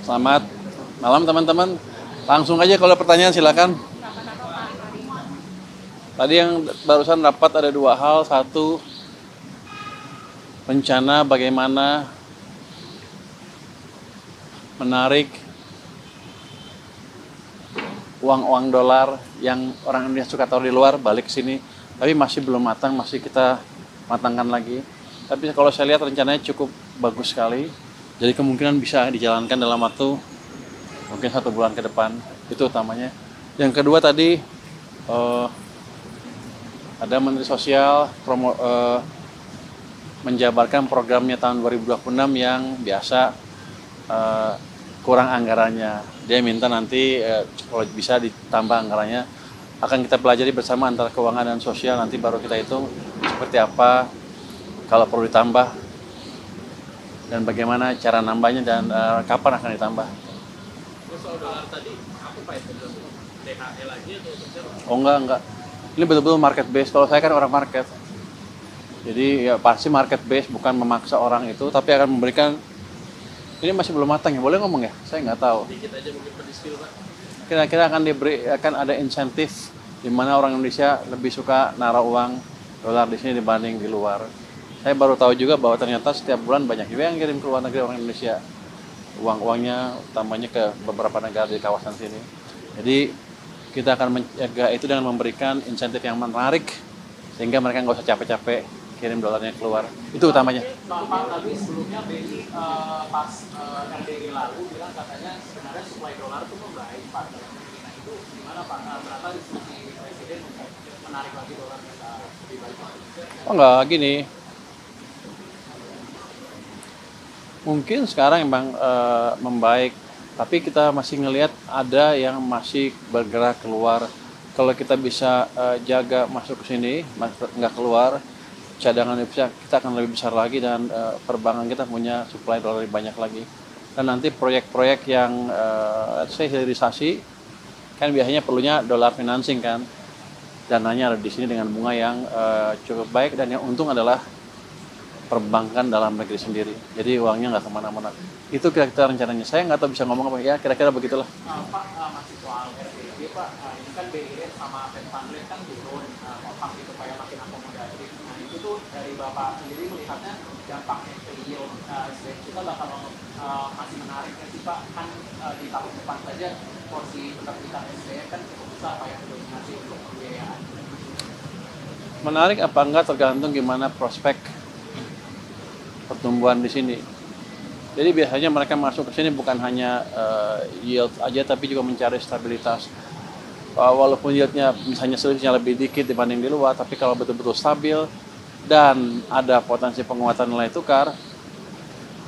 Selamat malam teman-teman. Langsung aja kalau ada pertanyaan silakan. Tadi yang barusan dapat ada dua hal. Satu, rencana bagaimana menarik uang-uang dolar yang orang Indonesia suka taruh di luar balik ke sini. Tapi masih belum matang, masih kita matangkan lagi. Tapi kalau saya lihat rencananya cukup bagus sekali. Jadi kemungkinan bisa dijalankan dalam waktu mungkin 1 bulan ke depan. Itu utamanya. Yang kedua tadi ada Menteri Sosial menjabarkan programnya tahun 2026 yang biasa kurang anggarannya. Dia minta nanti kalau bisa ditambah anggarannya. Akan kita pelajari bersama antara keuangan dan sosial, nanti baru kita hitung seperti apa kalau perlu ditambah dan bagaimana cara nambahnya dan kapan akan ditambah. Soal dolar tadi, apa Pak itu? DHL lagi atau? Oh enggak. Ini betul-betul market base. Kalau saya kan orang market. Jadi ya pasti market base, bukan memaksa orang itu, tapi akan memberikan. Ini masih belum matang ya, boleh ngomong ya? Saya nggak tahu. Dikit aja mungkin pendiskil Pak. Kira-kira akan ada insentif di mana orang Indonesia lebih suka naruh uang dolar di sini dibanding di luar. Saya baru tahu juga bahwa ternyata setiap bulan banyak juga yang kirim ke luar negeri orang Indonesia. Uang-uangnya utamanya ke beberapa negara di kawasan sini. Jadi kita akan menjaga itu dengan memberikan insentif yang menarik sehingga mereka nggak usah capek-capek kirim dolarnya keluar. Itu utamanya. Pak tadi sebelumnya BI pas RDG lalu bilang katanya sebenarnya suplai dolar itu membaik Pak. Nah itu gimana Pak? Ternyata instruksi Presiden untuk menarik lagi dolar kita lebih baik Pak? Oh enggak, gini. Mungkin sekarang emang membaik, tapi kita masih ngelihat ada yang masih bergerak keluar. Kalau kita bisa jaga masuk ke sini, nggak keluar, cadangan devisa kita akan lebih besar lagi dan perbankan kita punya supply dolar lebih banyak lagi. Dan nanti proyek-proyek yang hilirisasi kan biasanya perlunya dolar financing kan, dananya ada di sini dengan bunga yang cukup baik dan yang untung adalah perbankan dalam negeri sendiri. Jadi uangnya nggak kemana-mana. Itu kira-kira rencananya. Saya nggak tahu bisa ngomong apa ya, kira-kira begitulah. Pak, masih soal RDG Pak, ini kan BI sama Fed Fund Rate kan turun kotak gitu supaya makin akomodatif. Nah itu tuh dari Bapak sendiri melihatnya dampaknya ke yield SDN kita bakal masih menarik ya sih Pak? Kan di tahun depan saja porsi penerbitan SDN kan cukup besar Pak yang dominasi untuk pembiayaan. Menarik apa enggak tergantung gimana prospek pertumbuhan di sini. Jadi biasanya mereka masuk ke sini bukan hanya yield aja, tapi juga mencari stabilitas. Walaupun yieldnya misalnya selisihnya lebih dikit dibanding di luar, tapi kalau betul-betul stabil dan ada potensi penguatan nilai tukar,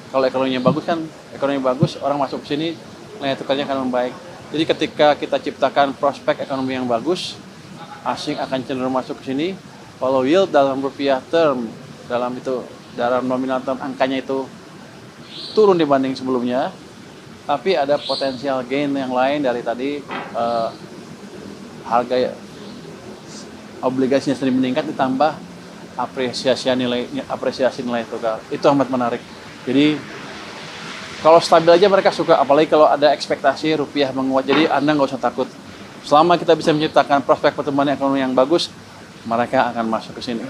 kalau ekonominya bagus kan, ekonomi bagus, orang masuk ke sini, nilai tukarnya akan membaik. Jadi ketika kita ciptakan prospek ekonomi yang bagus, asing akan cenderung masuk ke sini. Kalau yield dalam rupiah term, dalam nominal term angkanya itu turun dibanding sebelumnya, tapi ada potensial gain yang lain dari tadi harga obligasinya sendiri meningkat ditambah apresiasi nilai tukar. Itu amat menarik. Jadi kalau stabil aja mereka suka, apalagi kalau ada ekspektasi rupiah menguat. Jadi Anda nggak usah takut. Selama kita bisa menciptakan prospek pertumbuhan ekonomi yang bagus, mereka akan masuk ke sini.